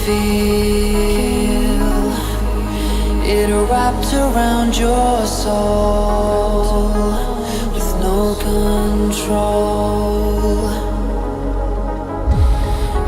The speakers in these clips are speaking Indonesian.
feel it wrapped around your soul with no control.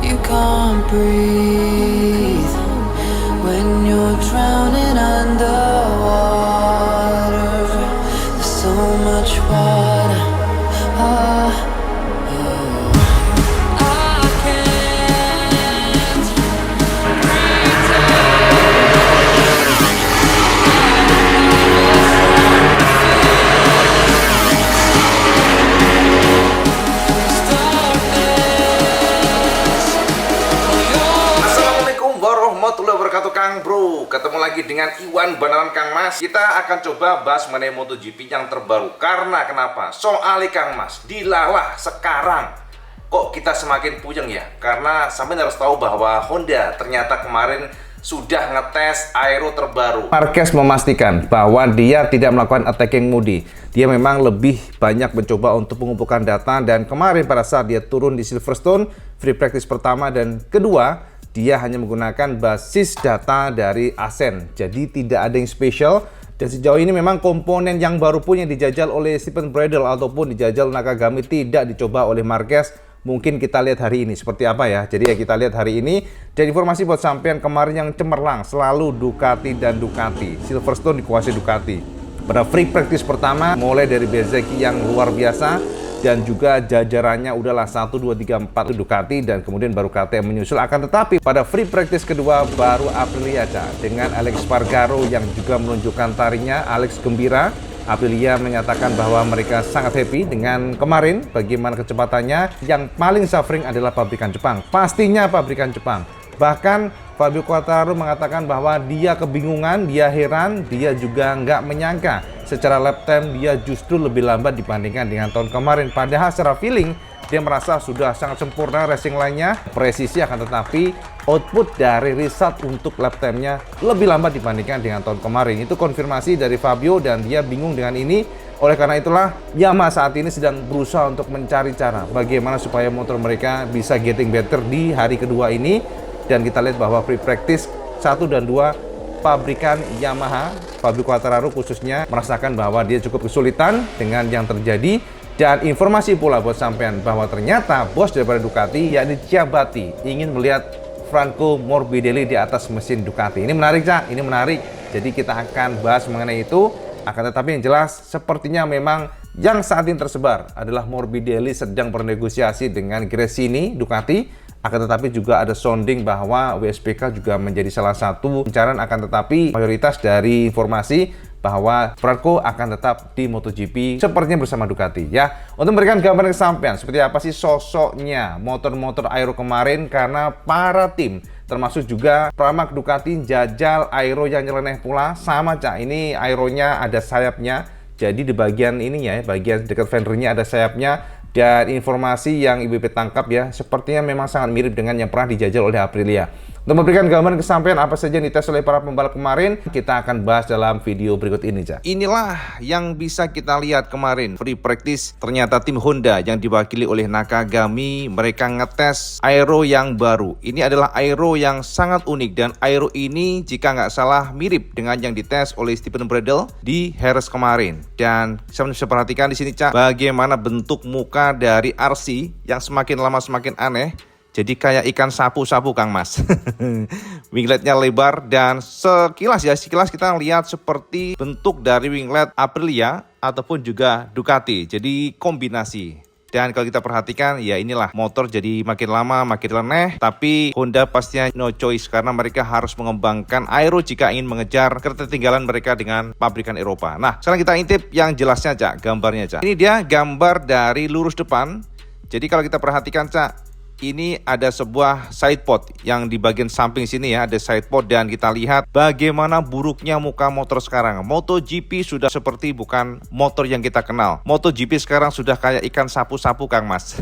You can't breathe when you're drowning underwater. There's so much water. Kang Bro, ketemu lagi dengan Iwan beneran Kang Mas. Kita akan coba bahas mengenai MotoGP yang terbaru. Karena kenapa? Soalnya Kang Mas, dilalah sekarang kok kita semakin puyeng ya. Karena sampai harus tahu bahwa Honda ternyata kemarin sudah ngetes aero terbaru. Marquez memastikan bahwa dia tidak melakukan attacking mode. Dia memang lebih banyak mencoba untuk mengumpulkan data, dan kemarin pada saat dia turun di Silverstone free practice pertama dan kedua, dia hanya menggunakan basis data dari Asen, jadi tidak ada yang spesial. Dan sejauh ini memang komponen yang baru pun yang dijajal oleh Stephen Bradl ataupun dijajal Nakagami tidak dicoba oleh Marquez. Mungkin kita lihat hari ini seperti apa ya. Jadi ya kita lihat hari ini. Dan informasi buat sampean kemarin yang cemerlang selalu Ducati dan Ducati. Silverstone dikuasai Ducati. Pada free practice pertama mulai dari Bezzecchi yang luar biasa, dan juga jajarannya udahlah 1, 2, 3, 4 Ducati, dan kemudian baru KTM menyusul. Akan tetapi pada free practice kedua baru Aprilia dengan Alex Spargaro yang juga menunjukkan taringnya. Alex gembira, Aprilia menyatakan bahwa mereka sangat happy dengan kemarin bagaimana kecepatannya. Yang paling suffering adalah pabrikan Jepang, pastinya pabrikan Jepang. Bahkan Fabio Quartararo mengatakan bahwa dia kebingungan, dia heran, dia juga nggak menyangka secara lap time dia justru lebih lambat dibandingkan dengan tahun kemarin. Padahal secara feeling dia merasa sudah sangat sempurna racing line-nya, presisi, akan tetapi output dari result untuk lap time-nya lebih lambat dibandingkan dengan tahun kemarin. Itu konfirmasi dari Fabio dan dia bingung dengan ini. Oleh karena itulah Yamaha saat ini sedang berusaha untuk mencari cara bagaimana supaya motor mereka bisa getting better di hari kedua ini. Dan kita lihat bahwa free practice 1 dan 2 pabrikan Yamaha, Fabio Quartararo khususnya merasakan bahwa dia cukup kesulitan dengan yang terjadi. Dan informasi pula buat sampean bahwa ternyata bos daripada Ducati yakni Ciabatti ingin melihat Franco Morbidelli di atas mesin Ducati. Ini menarik, Cak, ini menarik. Jadi kita akan bahas mengenai itu. Akan tetapi yang jelas sepertinya memang yang saat ini tersebar adalah Morbidelli sedang bernegosiasi dengan Gresini Ducati. Akan tetapi juga ada sounding bahwa WSBK juga menjadi salah satu incaran. Akan tetapi mayoritas dari informasi bahwa Franco akan tetap di MotoGP sepertinya bersama Ducati ya. Untuk memberikan gambaran kesampaian seperti apa sih sosoknya motor-motor aero kemarin, karena para tim termasuk juga Pramac Ducati jajal aero yang nyeleneh pula. Sama, Cak, ini aeronya ada sayapnya, jadi di bagian ininya ya, bagian dekat fendernya ada sayapnya. Dan informasi yang IBP tangkap ya, sepertinya memang sangat mirip dengan yang pernah dijajal oleh Aprilia. Untuk memberikan gambaran kesampaian apa saja yang dites oleh para pembalap kemarin, kita akan bahas dalam video berikut ini, Cak. Inilah yang bisa kita lihat kemarin free practice. Ternyata tim Honda yang diwakili oleh Nakagami, mereka ngetes aero yang baru. Ini adalah aero yang sangat unik, dan aero ini jika nggak salah mirip dengan yang dites oleh Stephen Bradl di Jerez kemarin. Dan saya bisa perhatikan di sini, Cak, bagaimana bentuk muka dari RC yang semakin lama semakin aneh. Jadi kayak ikan sapu-sapu, Kang Mas. Wingletnya lebar, dan sekilas kita lihat seperti bentuk dari winglet Aprilia ataupun juga Ducati. Jadi kombinasi. Dan kalau kita perhatikan ya inilah motor jadi makin lama makin leneh. Tapi Honda pastinya no choice karena mereka harus mengembangkan aero jika ingin mengejar ketertinggalan mereka dengan pabrikan Eropa. Nah, sekarang kita intip yang jelasnya, Cak, gambarnya, Cak. Ini dia gambar dari lurus depan. Jadi kalau kita perhatikan, Cak, ini ada sebuah sidepod yang di bagian samping sini ya, ada sidepod, dan kita lihat bagaimana buruknya muka motor sekarang. MotoGP sudah seperti bukan motor yang kita kenal. MotoGP sekarang sudah kayak ikan sapu-sapu, Kang Mas.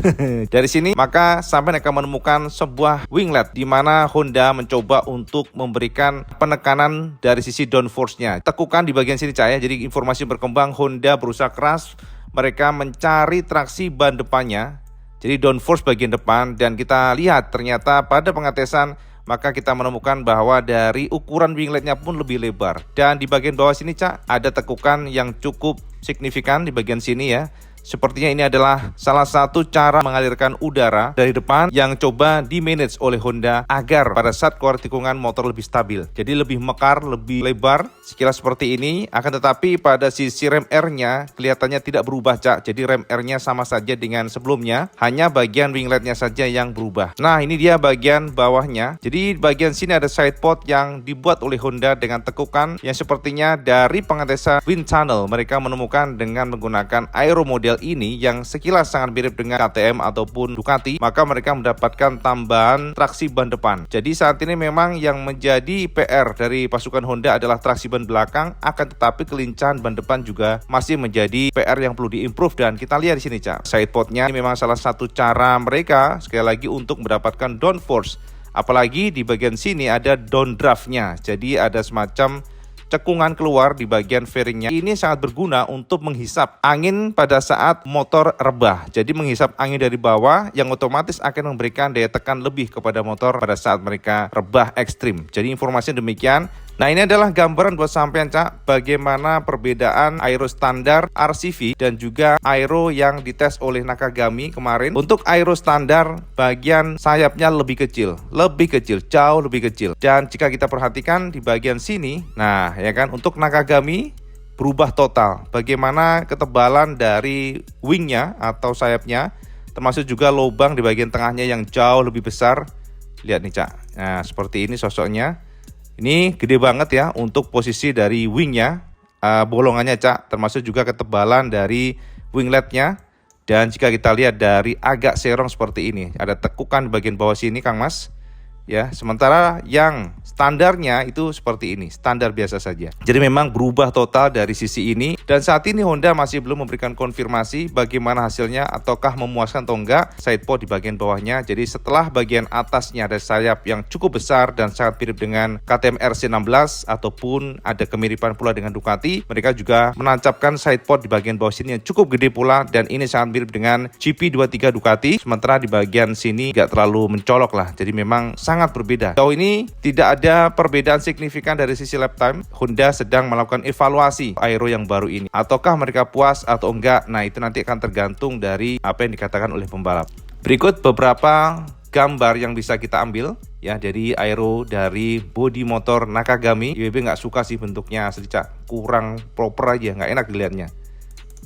Dari sini maka sampai akan menemukan sebuah winglet di mana Honda mencoba untuk memberikan penekanan dari sisi downforce-nya. Tekukan di bagian sini, Cak, ya. Jadi informasi berkembang Honda berusaha keras mereka mencari traksi ban depannya. Jadi downforce bagian depan, dan kita lihat ternyata pada pengetesan maka kita menemukan bahwa dari ukuran wingletnya pun lebih lebar. Dan di bagian bawah sini Cak, ada tekukan yang cukup signifikan di bagian sini ya. Sepertinya ini adalah salah satu cara mengalirkan udara dari depan yang coba di-manage oleh Honda agar pada saat keluar tikungan motor lebih stabil. Jadi lebih mekar, lebih lebar, sekilas seperti ini. Akan tetapi pada sisi rem R-nya kelihatannya tidak berubah Cak. Jadi rem R-nya sama saja dengan sebelumnya, hanya bagian wingletnya saja yang berubah. Nah ini dia bagian bawahnya. Jadi bagian sini ada side pod yang dibuat oleh Honda dengan tekukan yang sepertinya dari pengetesan wind tunnel mereka menemukan dengan menggunakan aero model ini yang sekilas sangat mirip dengan KTM ataupun Ducati, maka mereka mendapatkan tambahan traksi ban depan. Jadi saat ini memang yang menjadi PR dari pasukan Honda adalah traksi ban belakang, akan tetapi kelincahan ban depan juga masih menjadi PR yang perlu diimprove. Dan kita lihat di sini Cak, side podnya ini memang salah satu cara mereka sekali lagi untuk mendapatkan downforce. Apalagi di bagian sini ada downdraftnya, jadi ada semacam cekungan keluar di bagian fairingnya. Ini sangat berguna untuk menghisap angin pada saat motor rebah. Jadi menghisap angin dari bawah yang otomatis akan memberikan daya tekan lebih kepada motor pada saat mereka rebah ekstrim. Jadi informasinya demikian. Nah ini adalah gambaran buat sampean Cak, bagaimana perbedaan aero standar RCV dan juga aero yang dites oleh Nakagami kemarin. Untuk aero standar bagian sayapnya lebih kecil, jauh lebih kecil. Dan jika kita perhatikan di bagian sini, nah ya kan, untuk Nakagami berubah total. Bagaimana ketebalan dari wingnya atau sayapnya, termasuk juga lubang di bagian tengahnya yang jauh lebih besar. Lihat nih Cak, nah seperti ini sosoknya. Ini gede banget ya untuk posisi dari wingnya, bolongannya Cak, termasuk juga ketebalan dari wingletnya. Dan jika kita lihat dari agak serong seperti ini, ada tekukan di bagian bawah sini Kang Mas. Ya, sementara yang standarnya itu seperti ini, standar biasa saja. Jadi memang berubah total dari sisi ini. Dan saat ini Honda masih belum memberikan konfirmasi bagaimana hasilnya, ataukah memuaskan atau enggak sidepod di bagian bawahnya. Jadi setelah bagian atasnya ada sayap yang cukup besar dan sangat mirip dengan KTM RC16 ataupun ada kemiripan pula dengan Ducati, mereka juga menancapkan sidepod di bagian bawah sini yang cukup gede pula, dan ini sangat mirip dengan GP23 Ducati. Sementara di bagian sini nggak terlalu mencolok lah. Jadi memang sangat berbeda. Jauh ini tidak ada perbedaan signifikan dari sisi lap time. Honda sedang melakukan evaluasi aero yang baru ini. Ataukah mereka puas atau enggak? Nah, itu nanti akan tergantung dari apa yang dikatakan oleh pembalap. Berikut beberapa gambar yang bisa kita ambil ya dari aero dari bodi motor Nakagami. IWB nggak suka sih bentuknya, asli Cak, kurang proper aja, nggak enak dilihatnya.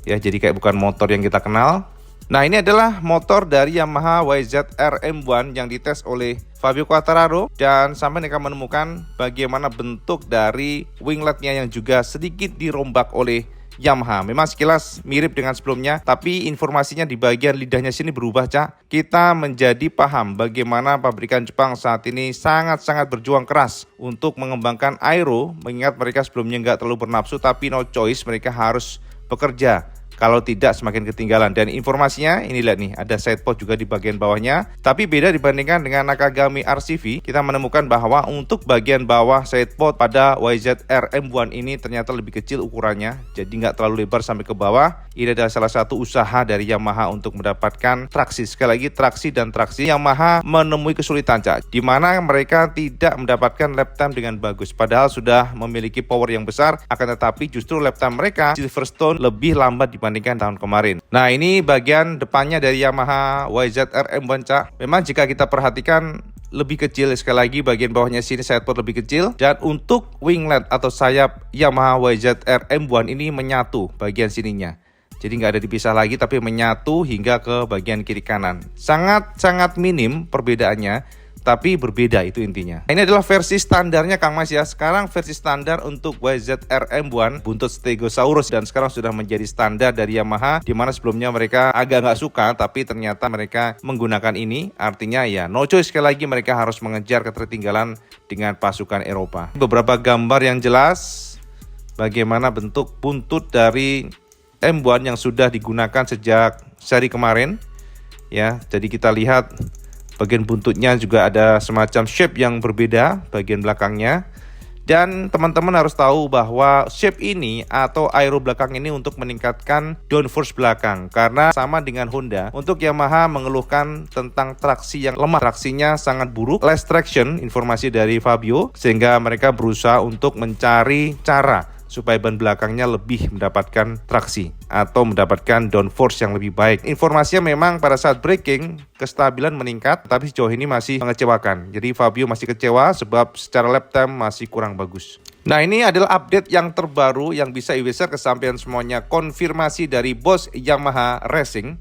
Ya, jadi kayak bukan motor yang kita kenal. Nah ini adalah motor dari Yamaha YZR M1 yang dites oleh Fabio Quartararo, dan sampai mereka menemukan bagaimana bentuk dari wingletnya yang juga sedikit dirombak oleh Yamaha. Memang sekilas mirip dengan sebelumnya, tapi informasinya di bagian lidahnya sini berubah Cak. Kita menjadi paham bagaimana pabrikan Jepang saat ini sangat-sangat berjuang keras untuk mengembangkan aero, mengingat mereka sebelumnya nggak terlalu bernafsu, tapi no choice, mereka harus bekerja. Kalau tidak semakin ketinggalan. Dan informasinya ini lihat nih, ada sidepod juga di bagian bawahnya. Tapi beda dibandingkan dengan Nakagami RCV, kita menemukan bahwa untuk bagian bawah sidepod pada YZR M1 ini ternyata lebih kecil ukurannya. Jadi nggak terlalu lebar sampai ke bawah. Ini adalah salah satu usaha dari Yamaha untuk mendapatkan traksi. Sekali lagi traksi dan traksi. Yamaha menemui kesulitan Cak, di mana mereka tidak mendapatkan lap time dengan bagus. Padahal sudah memiliki power yang besar, akan tetapi justru lap time mereka Silverstone lebih lambat dibandingkan tahun kemarin. Nah ini bagian depannya dari Yamaha YZR M1 Cak. Memang jika kita perhatikan lebih kecil, sekali lagi bagian bawahnya sini sidepod lebih kecil, dan untuk winglet atau sayap Yamaha YZR M1 ini menyatu bagian sininya. Jadi nggak ada dipisah lagi, tapi menyatu hingga ke bagian kiri kanan. Sangat-sangat minim perbedaannya, tapi berbeda itu intinya. Ini adalah versi standarnya Kang Mas ya. Sekarang versi standar untuk YZR M1 buntut Stegosaurus, dan sekarang sudah menjadi standar dari Yamaha, dimana sebelumnya mereka agak nggak suka, tapi ternyata mereka menggunakan ini. Artinya ya no choice, sekali lagi mereka harus mengejar ketertinggalan dengan pasukan Eropa. Beberapa gambar yang jelas bagaimana bentuk buntut dari M1 yang sudah digunakan sejak seri kemarin ya. Jadi kita lihat bagian buntutnya juga ada semacam shape yang berbeda bagian belakangnya. Dan teman-teman harus tahu bahwa shape ini atau aero belakang ini untuk meningkatkan downforce belakang. Karena sama dengan Honda, untuk Yamaha mengeluhkan tentang traksi yang lemah. Traksinya sangat buruk, less traction, informasi dari Fabio. Sehingga mereka berusaha untuk mencari cara supaya ban belakangnya lebih mendapatkan traksi atau mendapatkan downforce yang lebih baik. Informasinya memang pada saat braking kestabilan meningkat, tapi sejauh ini masih mengecewakan. Jadi Fabio masih kecewa sebab secara lap time masih kurang bagus. Nah, ini adalah update yang terbaru yang bisa IWSR kesampaian semuanya, konfirmasi dari bos Yamaha Racing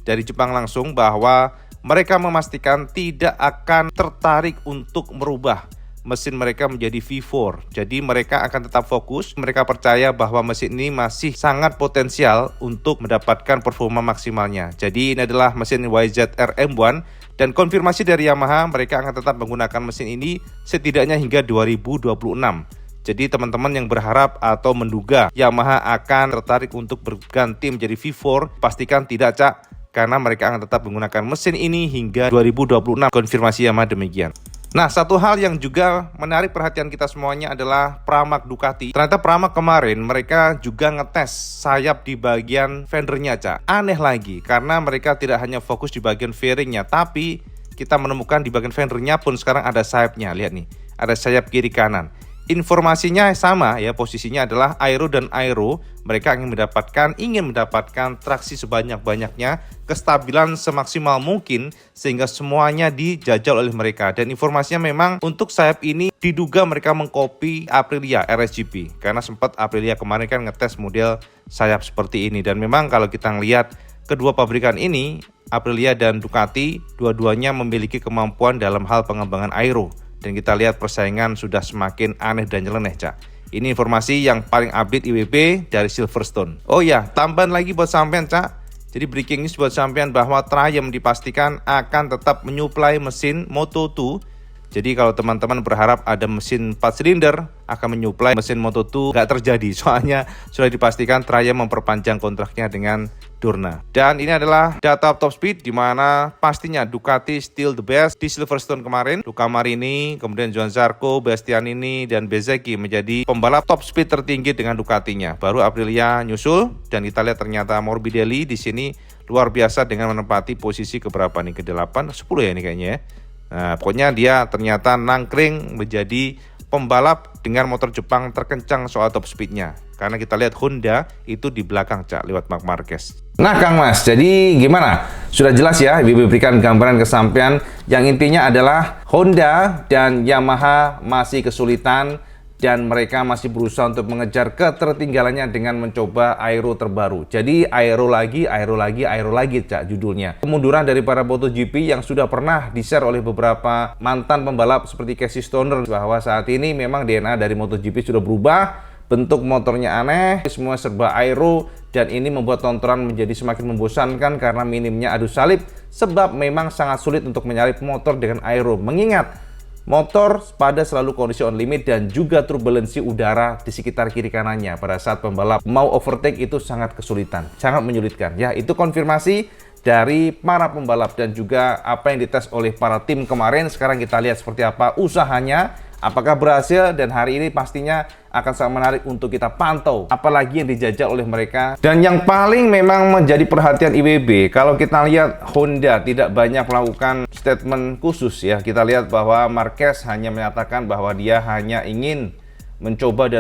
dari Jepang langsung bahwa mereka memastikan tidak akan tertarik untuk merubah mesin mereka menjadi V4. Jadi mereka akan tetap fokus. Mereka percaya bahwa mesin ini masih sangat potensial untuk mendapatkan performa maksimalnya. Jadi ini adalah mesin YZR M1 dan konfirmasi dari Yamaha mereka akan tetap menggunakan mesin ini setidaknya hingga 2026. Jadi teman-teman yang berharap atau menduga Yamaha akan tertarik untuk berganti menjadi V4, pastikan tidak, Cak, karena mereka akan tetap menggunakan mesin ini hingga 2026. Konfirmasi Yamaha demikian. Nah, satu hal yang juga menarik perhatian kita semuanya adalah Pramac Ducati. Ternyata Pramac kemarin mereka juga ngetes sayap di bagian fendernya, Cak. Aneh lagi, karena mereka tidak hanya fokus di bagian fairingnya, tapi kita menemukan di bagian fendernya pun sekarang ada sayapnya. Lihat nih, ada sayap kiri kanan. Informasinya sama ya, posisinya adalah aero dan aero. Mereka ingin mendapatkan traksi sebanyak-banyaknya, kestabilan semaksimal mungkin sehingga semuanya dijajal oleh mereka. Dan informasinya memang untuk sayap ini diduga mereka mengcopy Aprilia RSGP, karena sempat Aprilia kemarin kan ngetes model sayap seperti ini. Dan memang kalau kita ngelihat kedua pabrikan ini, Aprilia dan Ducati, dua-duanya memiliki kemampuan dalam hal pengembangan aero. Dan kita lihat persaingan sudah semakin aneh dan nyeleneh, Cak. Ini informasi yang paling update IWB dari Silverstone. Oh ya, tambahan lagi buat sampean, Cak. Jadi breaking news buat sampean bahwa Triumph dipastikan akan tetap menyuplai mesin Moto2. Jadi kalau teman-teman berharap ada mesin 4 silinder akan menyuplai mesin Moto2, nggak terjadi. Soalnya sudah dipastikan Triumph memperpanjang kontraknya dengan Dorna. Dan ini adalah data top speed di mana pastinya Ducati still the best di Silverstone kemarin. Luca Marini, kemudian Johann Zarco, Bastianini, dan Bezzecchi menjadi pembalap top speed tertinggi dengan Ducatinya. Baru Aprilia nyusul dan kita lihat ternyata Morbidelli di sini luar biasa dengan menempati posisi keberapa nih, ke-8, 10 ya ini kayaknya ya. Nah, pokoknya dia ternyata nangkring menjadi pembalap dengan motor Jepang terkencang soal top speednya. Karena kita lihat Honda itu di belakang, Cak, lewat Marc Marquez. Nah, Kang Mas, jadi gimana? Sudah jelas ya, Ibu berikan gambaran kesampaian. Yang intinya adalah Honda dan Yamaha masih kesulitan dan mereka masih berusaha untuk mengejar ketertinggalannya dengan mencoba aero terbaru. Jadi aero lagi, Cak, judulnya. Kemunduran dari para MotoGP yang sudah pernah di-share oleh beberapa mantan pembalap seperti Casey Stoner bahwa saat ini memang DNA dari MotoGP sudah berubah, bentuk motornya aneh, semua serba aero, dan ini membuat tontonan menjadi semakin membosankan karena minimnya adu salib, sebab memang sangat sulit untuk menyalip motor dengan aero. Mengingat motor pada selalu kondisi on limit dan juga turbulensi udara di sekitar kiri kanannya. Pada saat pembalap mau overtake itu sangat kesulitan, sangat menyulitkan. Ya, itu konfirmasi dari para pembalap dan juga apa yang dites oleh para tim kemarin. Sekarang kita lihat seperti apa usahanya, apakah berhasil, dan hari ini pastinya akan sangat menarik untuk kita pantau apalagi yang dijajal oleh mereka. Dan yang paling memang menjadi perhatian IWB, kalau kita lihat Honda tidak banyak melakukan statement khusus ya. Kita lihat bahwa Marquez hanya menyatakan bahwa dia hanya ingin mencoba,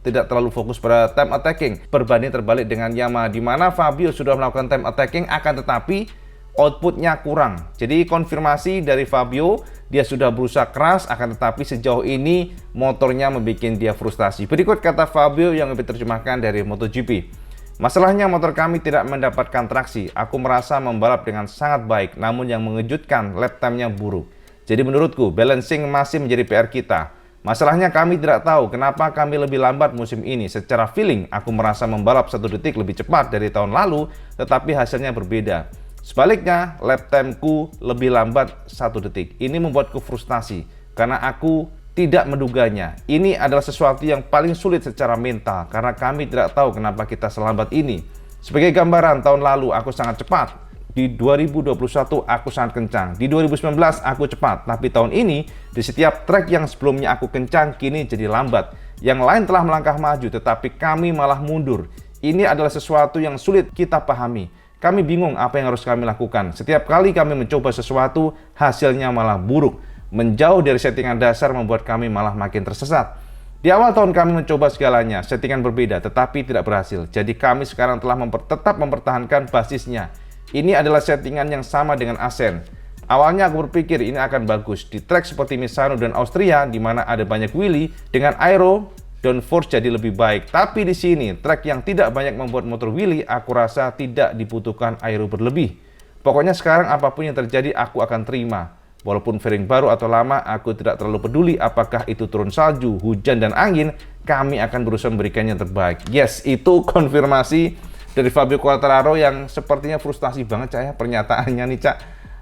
tidak terlalu fokus pada time attacking. Berbanding terbalik dengan Yamaha, di mana Fabio sudah melakukan time attacking akan tetapi outputnya kurang. Jadi konfirmasi dari Fabio, dia sudah berusaha keras akan tetapi sejauh ini motornya membuat dia frustasi. Berikut kata Fabio yang diterjemahkan dari MotoGP. Masalahnya motor kami tidak mendapatkan traksi. Aku merasa membalap dengan sangat baik, namun yang mengejutkan lap time-nya buruk. Jadi menurutku balancing masih menjadi PR kita. Masalahnya kami tidak tahu kenapa kami lebih lambat musim ini. Secara feeling aku merasa membalap 1 detik lebih cepat dari tahun lalu, tetapi hasilnya berbeda. Sebaliknya, lap time-ku lebih lambat 1 detik. Ini membuatku frustasi karena aku tidak menduganya. Ini adalah sesuatu yang paling sulit secara mental karena kami tidak tahu kenapa kita selambat ini. Sebagai gambaran, tahun lalu aku sangat cepat. Di 2021 aku sangat kencang, di 2019 aku cepat, tapi tahun ini di setiap trek yang sebelumnya aku kencang kini jadi lambat. Yang lain telah melangkah maju tetapi kami malah mundur. Ini adalah sesuatu yang sulit kita pahami. Kami bingung apa yang harus kami lakukan. Setiap kali kami mencoba sesuatu, hasilnya malah buruk. Menjauh dari settingan dasar membuat kami malah makin tersesat. Di awal tahun kami mencoba segalanya, settingan berbeda tetapi tidak berhasil. Jadi kami sekarang telah tetap mempertahankan basisnya. Ini adalah settingan yang sama dengan Ascent. Awalnya aku berpikir ini akan bagus di trek seperti Misano dan Austria di mana ada banyak wheelie dengan aero downforce jadi lebih baik. Tapi di sini trek yang tidak banyak membuat motor wheelie, aku rasa tidak dibutuhkan aero berlebih. Pokoknya sekarang apapun yang terjadi aku akan terima. Walaupun fairing baru atau lama, aku tidak terlalu peduli apakah itu turun salju, hujan dan angin, kami akan berusaha memberikan yang terbaik. Yes, itu konfirmasi dari Fabio Quartararo yang sepertinya frustasi banget Cak ya pernyataannya nih Cak.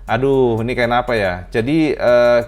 Aduh, ini kayak apa ya? Jadi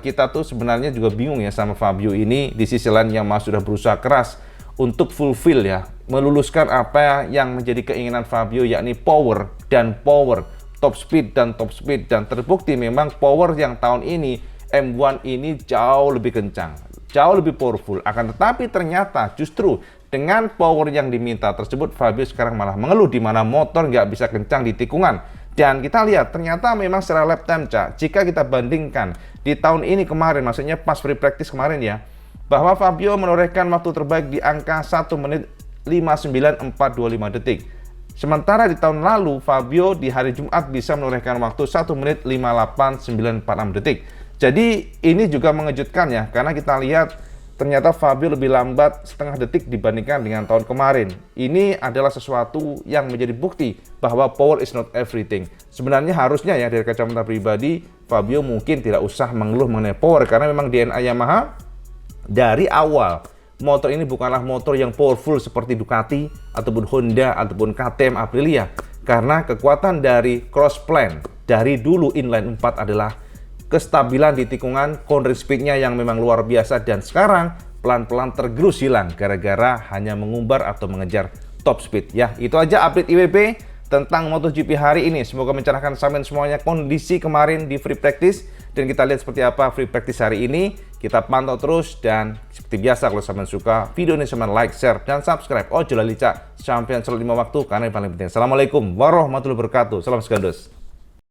kita tuh sebenarnya juga bingung ya sama Fabio ini. Di sisi lain yang Mas sudah berusaha keras untuk fulfill ya, meluluskan apa yang menjadi keinginan Fabio, yakni power dan power, top speed dan top speed, dan terbukti memang power yang tahun ini M1 ini jauh lebih kencang, jauh lebih powerful. Akan tetapi ternyata justru dengan power yang diminta tersebut, Fabio sekarang malah mengeluh di mana motor nggak bisa kencang di tikungan. Dan kita lihat ternyata memang secara lap time Cak, jika kita bandingkan di tahun ini kemarin, maksudnya pas free practice kemarin ya, bahwa Fabio menorehkan waktu terbaik di angka 1 menit 59.425 detik. Sementara di tahun lalu Fabio di hari Jumat bisa menorehkan waktu 1 menit 58.946 detik. Jadi ini juga mengejutkan ya, karena kita lihat ternyata Fabio lebih lambat setengah detik dibandingkan dengan tahun kemarin. Ini adalah sesuatu yang menjadi bukti bahwa power is not everything. Sebenarnya harusnya ya dari kacamata pribadi, Fabio mungkin tidak usah mengeluh mengenai power, karena memang DNA Yamaha dari awal motor ini bukanlah motor yang powerful seperti Ducati ataupun Honda ataupun KTM Aprilia. Karena kekuatan dari cross plan dari dulu inline 4 adalah kestabilan di tikungan, corner speednya yang memang luar biasa, dan sekarang pelan-pelan tergerus hilang gara-gara hanya mengumbar atau mengejar top speed. Ya, itu aja update IWB tentang MotoGP hari ini. Semoga mencerahkan sampean semuanya kondisi kemarin di free practice, dan kita lihat seperti apa free practice hari ini. Kita pantau terus, dan seperti biasa kalau sampean suka video ini, sampean like, share, dan subscribe. Oh, Lali Cak, champion selalu 5 waktu karena yang paling penting. Assalamualaikum warahmatullahi wabarakatuh. Salam segandos.